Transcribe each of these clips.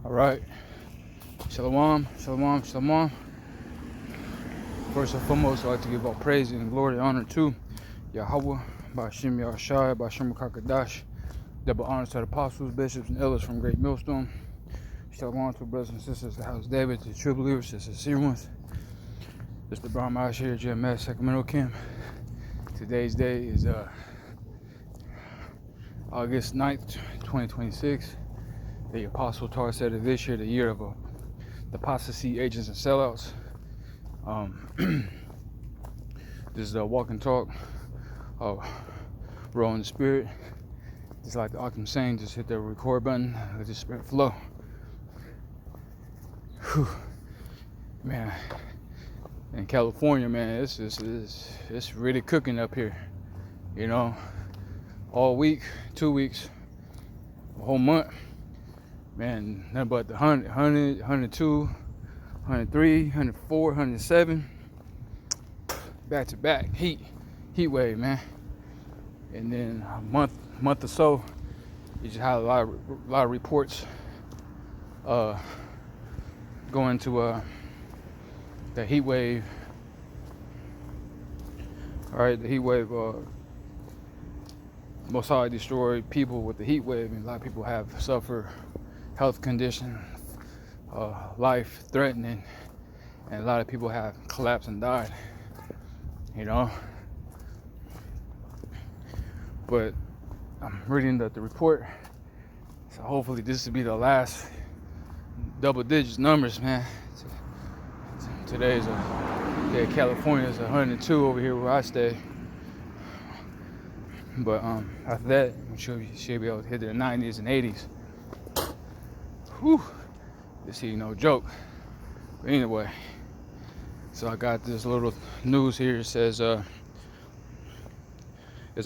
All right. Shalom, shalom, shalom. First and foremost, I'd like to give all praise and glory and honor to Yahweh, Ba'ashim Yahshai, Ba'ashim Kakadash. Double honors to the apostles, bishops, and elders from Great Millstone. Shalom to brothers and sisters of the House of David, to the true believers, to the sincere ones. This is the Brown Mash here, GMS, Sacramento Camp. Today's day is August 9th, 2026. The Apostle Tar said of this year, the year of the apostasy, agents, and sellouts. This is a walk and talk, raw in the spirit. Just like the Ockham saying, just hit the record button, let the spirit flow. Whew. Man, in California, man, it's really cooking up here. You know, all week, 2 weeks, a whole month. Man, nothing but the 100, 102, 103, 104, 107. Back to back heat wave, man. And then a month or so, you just had a lot of reports going to the heat wave. All right, the heat wave. Most High destroyed people with the heat wave, and a lot of people have suffered health condition, life threatening, and a lot of people have collapsed and died. You know, but I'm reading the report, so hopefully this will be the last double digits numbers, man. Today's day of California is 102 over here where I stay, but after that we should be able to hit the 90s and 80s. Whew, this ain't no joke. But anyway, so I got this little news here. It says there's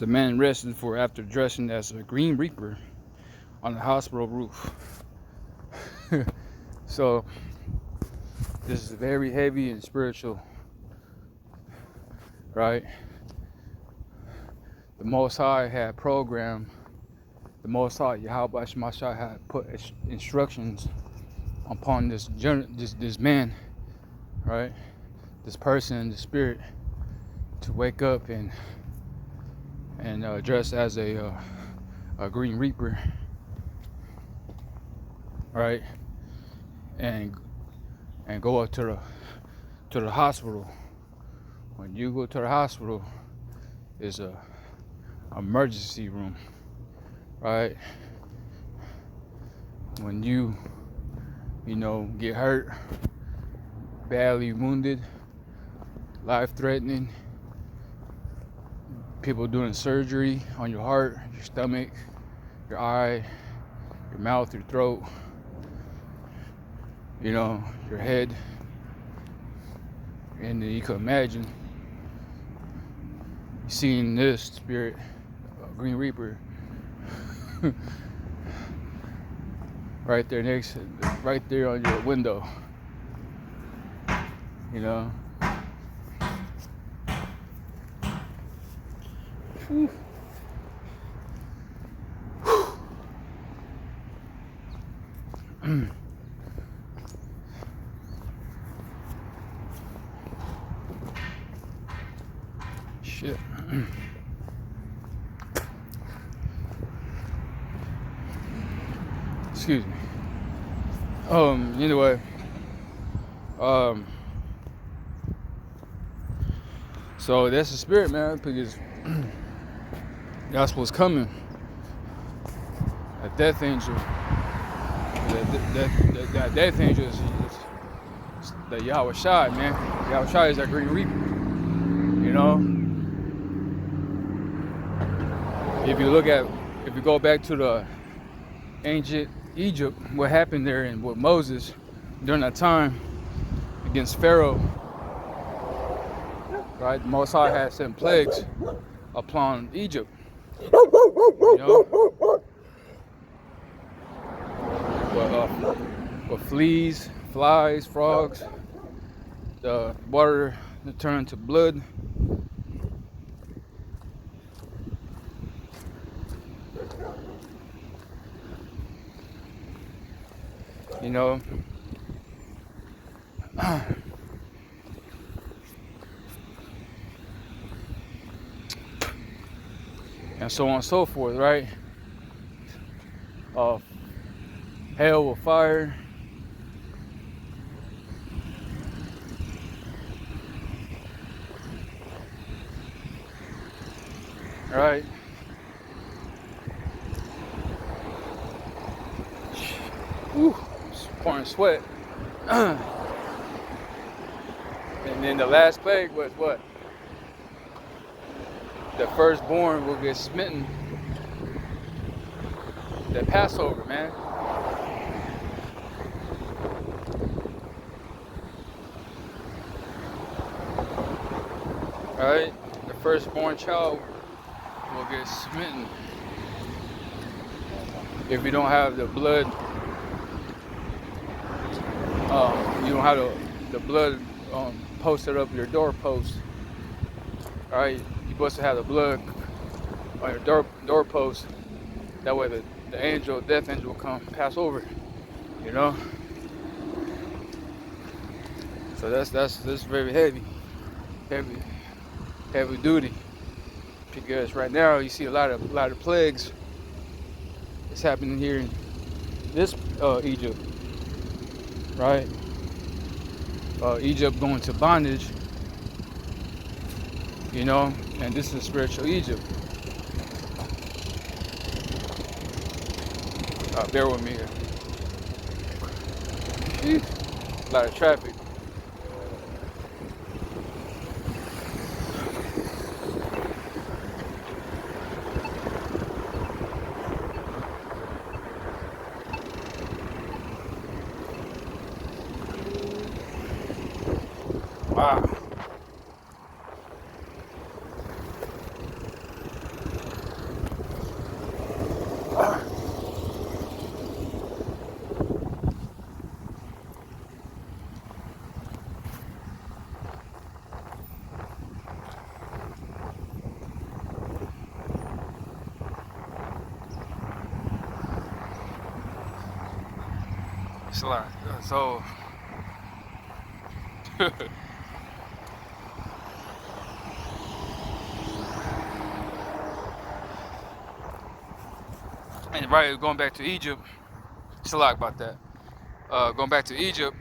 a man arrested for after dressing as a Green Reaper on the hospital roof. So this is very heavy and spiritual, right? The Most High had programmed. The Most High, Yahweh Shemashah, had put instructions upon this man, right? This person, the spirit, to wake up and dress as a Green Reaper, right? And go up to the hospital. When you go to the hospital, is a emergency room, right? When you get hurt, badly wounded, life-threatening, people doing surgery on your heart, your stomach, your eye, your mouth, your throat, your head, and then you can imagine seeing this spirit, Green Reaper, right there on your window, Whew. Shit. Excuse me. Anyway, so that's the spirit, man, because that's what's coming. A death angel. That death angel is the Yahweh Shai, man. Yahweh Shai is that Green Reaper. If you go back to the ancient Egypt, what happened there and with Moses during that time against Pharaoh, right? The Most High had sent plagues upon Egypt. With fleas, flies, frogs, the water turned to blood. you know. And so on and so forth, right? Uh, hell with fire. Right? Whew, pouring sweat. And then the last plague was what? The firstborn will get smitten. The Passover, man. Right? The firstborn child will get smitten. If you don't have the blood, you don't have the blood posted up your doorpost. Alright, you're supposed to have the blood on your doorpost. That way the death angel will come pass over. You know? So that's very heavy duty. Because right now you see a lot of plagues. It's happening here in this Egypt, right? Egypt going to bondage, you know, and this is spiritual Egypt. Bear with me here. Jeez. A lot of traffic. Wow. It's a lot. So and right, going back to Egypt, it's a lot about that. Going back to Egypt,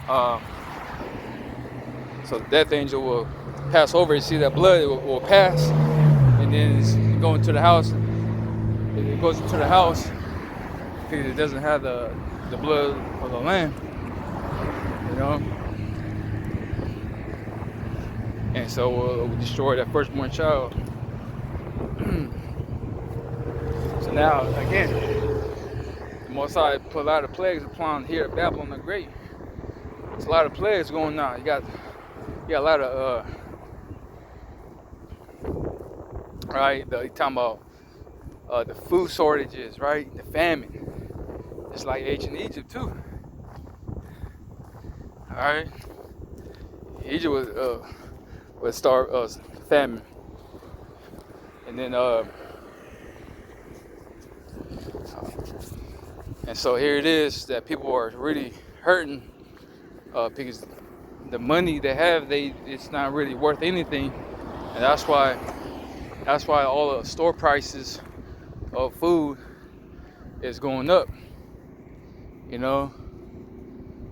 so the death angel will pass over. You see that blood, it will pass, and then it's going to the house. It goes into the house because it doesn't have the blood of the lamb, you know. And so we'll destroy that firstborn child. So now, again, the Most High put a lot of plagues upon here at Babylon the Great. There's a lot of plagues going on. You got a lot of, right, you're talking about the food shortages, right, the famine. It's like ancient Egypt too. All right, Egypt was start famine, and then and so here it is that people are really hurting because the money they have, it's not really worth anything, and that's why all the store prices of food is going up. You know,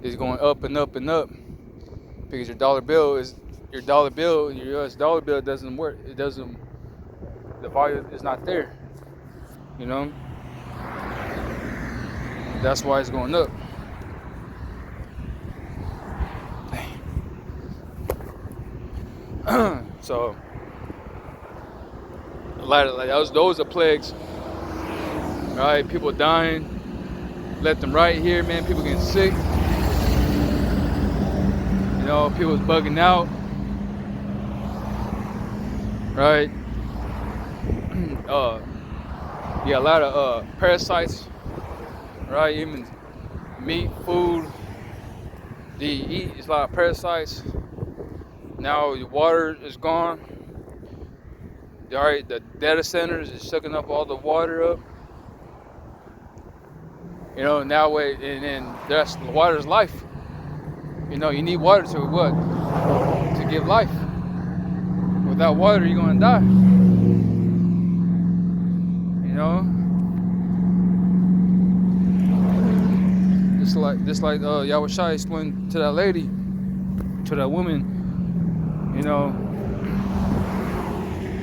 it's going up and up and up because your US dollar bill doesn't work. It doesn't. The value is not there. You know, that's why it's going up. So a lot of those are plagues. All right, people dying left and right here, man. People getting sick. You know, people's bugging out. Right. Yeah, a lot of parasites. Right, even meat, food. The eat is a lot of parasites. Now the water is gone. All right, the data centers is sucking up all the water up. You know, now way, and then that's water is life. You know, you need water to what? To give life. Without water, you're gonna die. You know, just like Yahushua explained to that lady, to that woman. You know,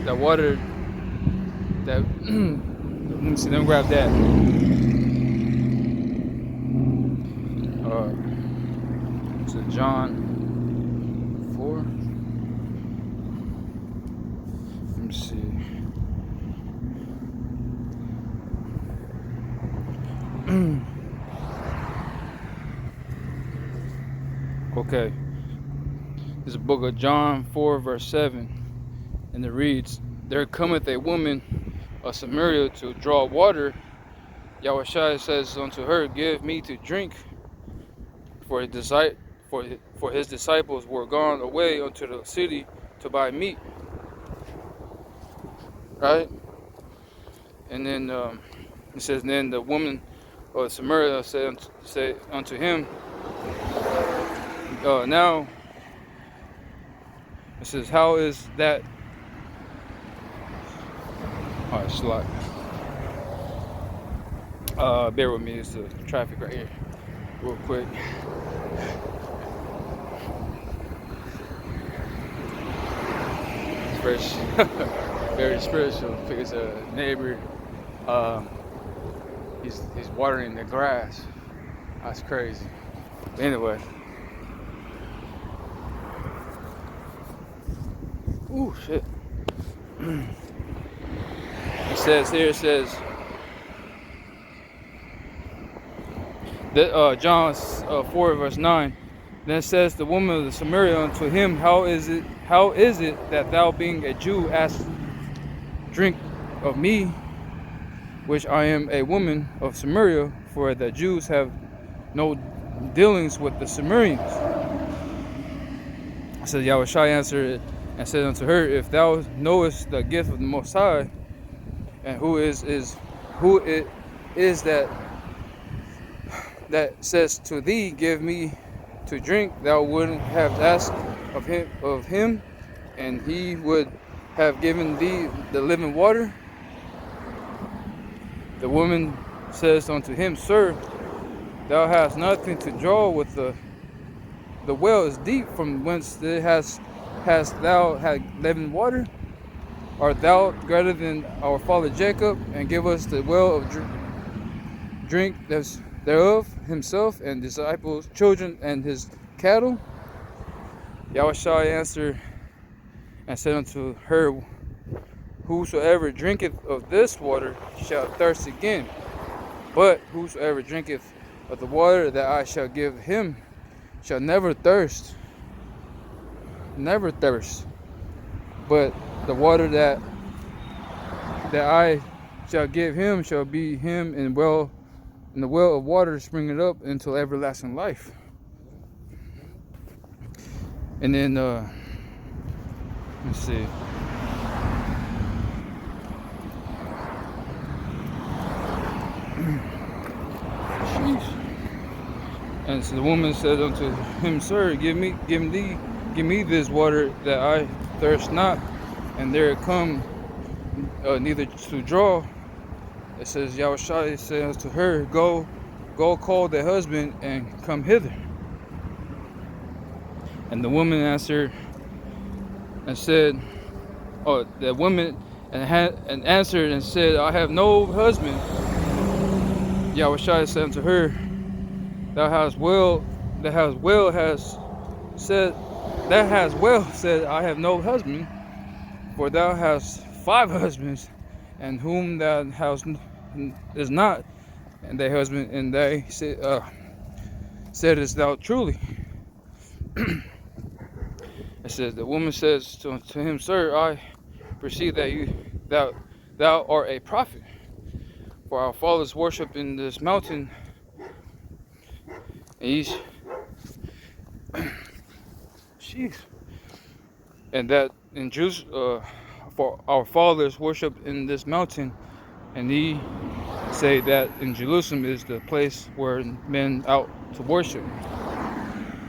that water. That let me see. Let me grab that. So John 4. Let me see. Okay. This is the book of John 4, verse 7. And it reads, There cometh a woman of Samaria to draw water. Yahushua says unto her, Give me to drink. For his disciples were gone away unto the city to buy meat. Right? And then it says, Then the woman of Samaria said unto him, now, it says, How is that? Alright, slide. Bear with me, it's the traffic right here. Real quick. It's very spiritual because a neighbor, he's watering the grass. That's crazy. But anyway. Ooh, shit. It says that John 4 verse 9. Then it says, the woman of the Samaria unto him, How is it that thou being a Jew ask drink of me, which I am a woman of Samaria? For the Jews have no dealings with the Samaritans. So Yahushua answered and said unto her, If thou knowest the gift of the Most High, and who it is that says to thee, Give me to drink, thou wouldn't have asked of him, and he would have given thee the living water. The woman says unto him, Sir, thou hast nothing to draw with, the well is deep. From whence hast thou had living water? Art thou greater than our father Jacob, and give us the well of drink thereof, himself and disciples, children, and his cattle? Yahushua answered and said unto her, Whosoever drinketh of this water shall thirst again, but whosoever drinketh of the water that I shall give him shall never thirst. Never thirst. But the water that I shall give him shall be him in the well of water springing up into everlasting life. And then let's see. Sheesh. And so the woman said unto him, Sir, give me this water that I thirst not, and there come neither to draw. It says, Yahushua says to her, Go call the husband and come hither. And the woman answered and said, the woman and answered and said, I have no husband. Yahushua said unto her, That has well said, I have no husband, for thou hast 5 husbands, and whom thou hast is not and thy husband, and they saidest thou truly. It says, the woman says to him, Sir, I perceive that thou art a prophet. For our fathers worship in this mountain, and and that in Jews, for our fathers worship in this mountain, and ye say that in Jerusalem is the place where men out to worship.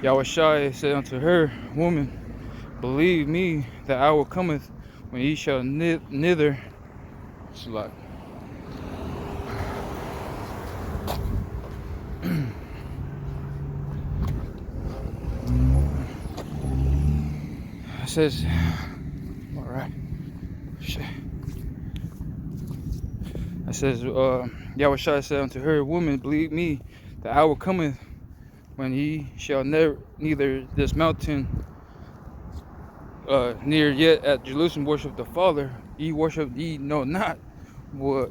Yahushua said unto her, Woman, believe me, the hour cometh when ye shall neither. It says, all right. Shit. It says, Yahushua said unto her, Woman, believe me, the hour cometh when ye shall neither this mountain near yet at Jerusalem worship the Father. Ye know not what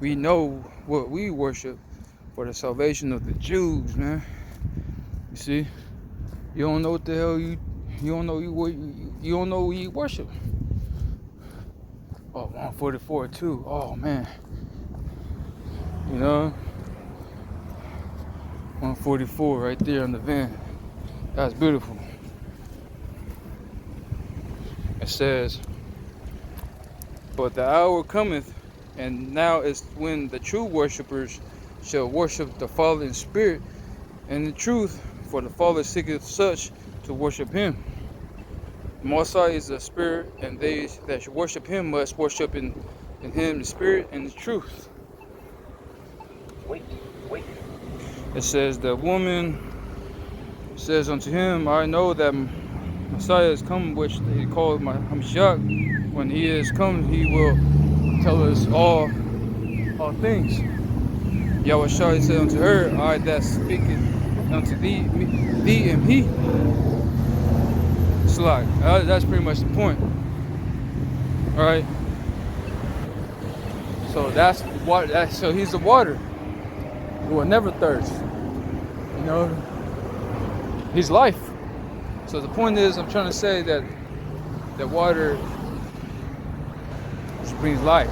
we know what we worship, for the salvation of the Jews, man. You see, you don't know what the hell you don't know you don't know what you worship. Oh, 144 too. Oh man, you know, 144 right there on the van. That's beautiful. It says, but the hour cometh, and now is when the true worshipers shall worship the Father in spirit and in truth, for the Father seeketh such to worship him. The Most High is a spirit, and they that should worship him must worship in him in spirit and in truth. Wait. It says, the woman says unto him, I know that Messiah is come, which he called Mashiach. When he is come, he will tell us all things. Yahushua said unto her, I that speaketh unto thee and he. It's like, that's pretty much the point. Alright? So that's water. So he's the water. He will never thirst. You know? He's life. So the point is, I'm trying to say that water brings life.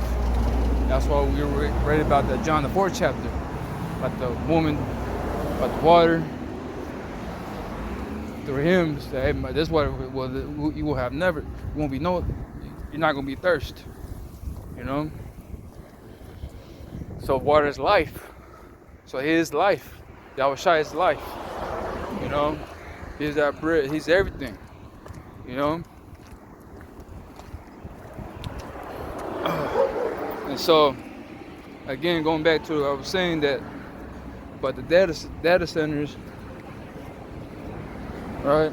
That's why we read about that John the 4th chapter. About the woman, about the water. Through him, say, hey, this water, you will have never, you're not going to be thirst. You know? So water is life. So he is life. Yahushua is life. You know? He's that bread. He's everything. You know? And so, again, going back to what I was saying that about the data centers, right?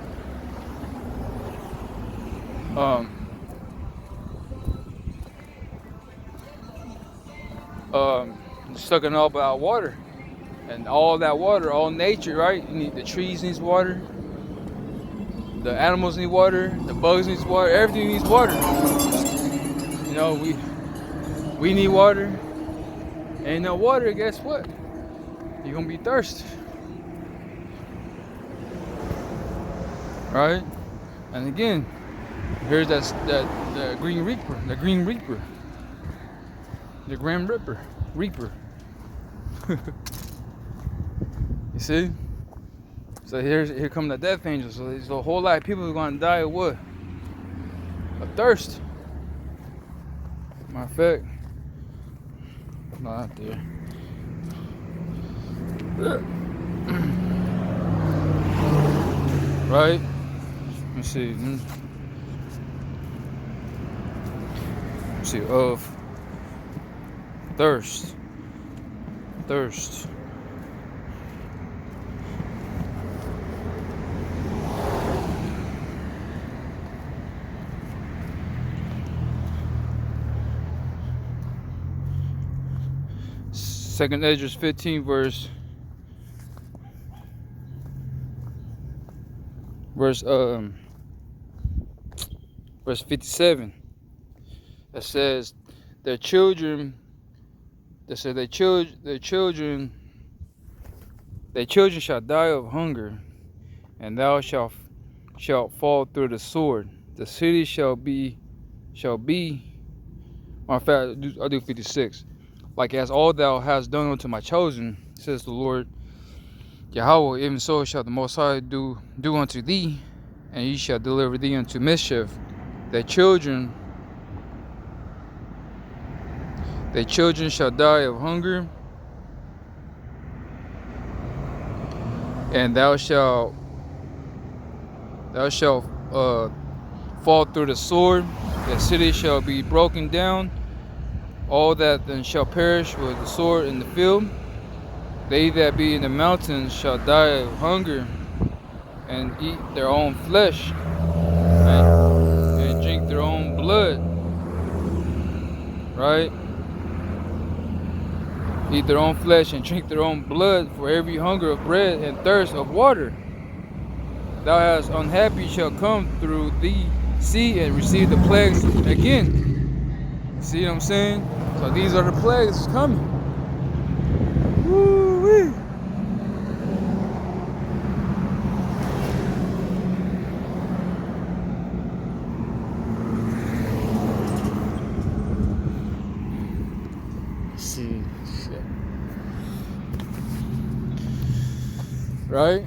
Sucking up our water, and all that water, all nature, right? You need the trees needs water, the animals need water, the bugs needs water, everything needs water. You know, we need water. Ain't no water, guess what? You're gonna be thirsty, right? And again, here's the Green Reaper, the Grim Reaper. You see? So here come the death angel. So there's a whole lot of people who are gonna die of what? Of thirst. Matter of fact, not there. Right? Let's see. Let's see. Of thirst. 2nd Ezra 15 verse 57. That says their children shall die of hunger, and thou shalt fall through the sword. The city shall be. In fact, I'll do 56. Like as all thou hast done unto my chosen, says the Lord Yahweh, even so shall the Most High do unto thee, and he shall deliver thee unto mischief. Their children Their children shall die of hunger, and thou shalt fall through the sword. The city shall be broken down. All that then shall perish with the sword in the field. They that be in the mountains shall die of hunger, and eat their own flesh, and drink their own blood. Right? Eat their own flesh and drink their own blood, for every hunger of bread and thirst of water. Thou hast unhappy shall come through thee sea and receive the plagues again. See what I'm saying? So these are the plagues coming. Woo-wee. See, shit. Right?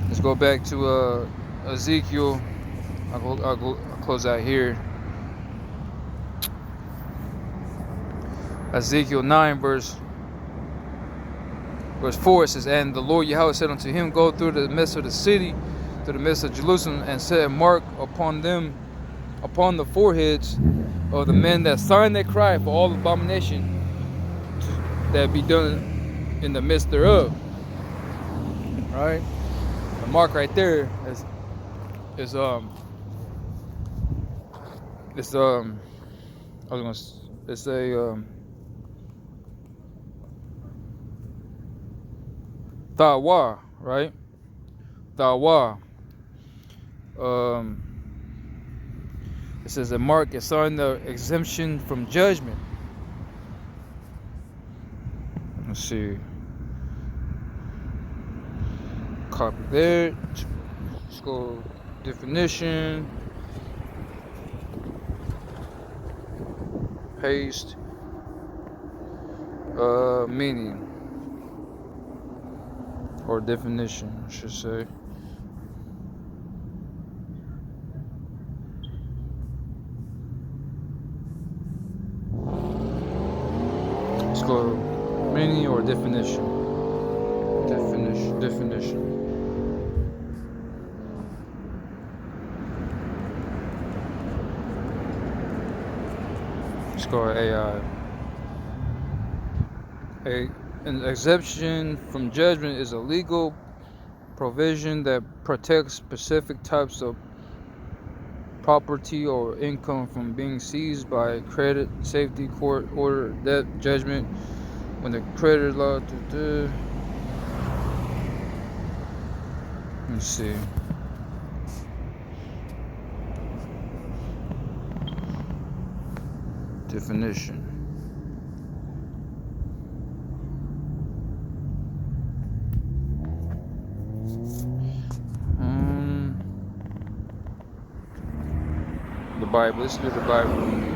Let's go back to Ezekiel. I'll close out here. Ezekiel 9 verse 4, it says, and the Lord Yahweh said unto him, go through the midst of the city, through the midst of Jerusalem, and set a mark upon them, upon the foreheads of the men that sign their cry for all abomination that be done in the midst thereof. Right? The mark right there is Tawa, right? Tawa. It says a mark is sign the exemption from judgment. Let's see. Copy there. Let's go definition. Paste. Meaning. Or definition, I should say. Let's go meaning or definition. Definition. Let's go AI. An exemption from judgment is a legal provision that protects specific types of property or income from being seized by credit, safety, court order, debt, judgment, when the creditor law. Let's see. Definition. The Bible. Let's do the Bible.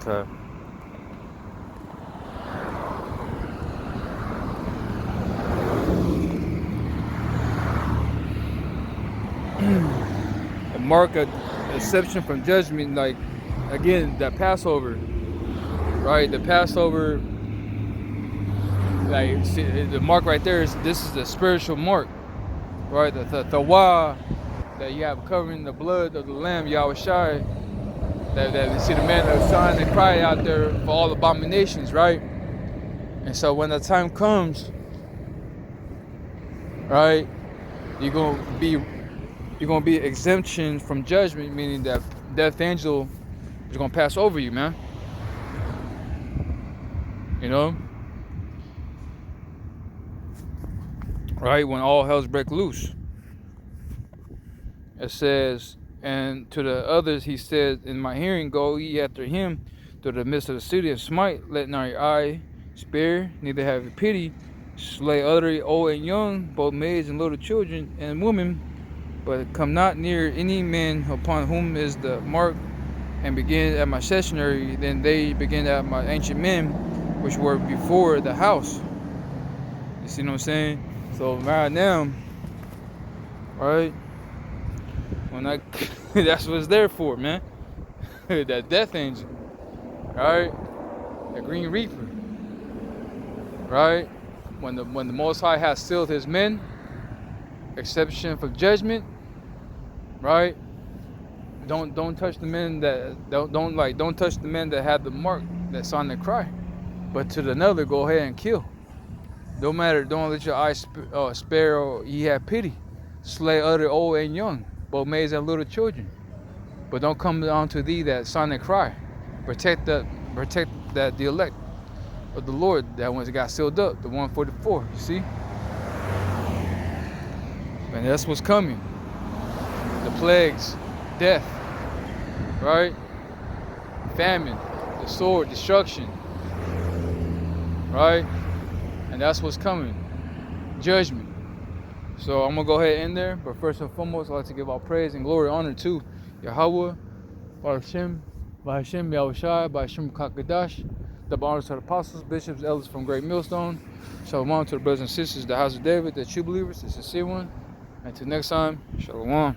Okay. A mark of exception from judgment, like again, that Passover, right? The Passover, like see, the mark right there is this is the spiritual mark, right? The wah that you have covering the blood of the Lamb, Yahweh Shai. That you see the man that sign and cry out there for all abominations, right? And so when the time comes, right, you're gonna be exemption from judgment, meaning that death angel is gonna pass over you, man. You know? right? When all hell's break loose. It says, and to the others he said, in my hearing, go ye after him to the midst of the city and smite, let not your eye spare, neither have you pity, slay utterly old and young, both maids and little children and women, but come not near any man upon whom is the mark, and begin at my stationary, then they begin at my ancient men, which were before the house. You see what I'm saying? So right now, right, when I that's what it's there for, man. That death angel, right? The Green Reaper, right? When the Most High has sealed his men, exception for judgment, right? Don't touch the men that don't touch the men that had the mark that's on the cry, but to another go ahead and kill. Don't matter. Don't let your eyes spare or ye have pity. Slay other old and young, both maids and little children. But don't come down to thee that son and cry. Protect the elect of the Lord that ones that got sealed up, the 144. You see? And that's what's coming. The plagues, death, right? Famine, the sword, destruction, right? And that's what's coming. Judgment. So I'm gonna go ahead and end there. But first and foremost, I'd like to give all praise and glory and honor to Yahweh, Hashem, Yahushai, Hashem Kakadash. Double honors to the apostles, bishops, elders from Great Millstone. Shalom to the brothers and sisters, the house of David, the true believers, the sincere one. Until next time, shalom.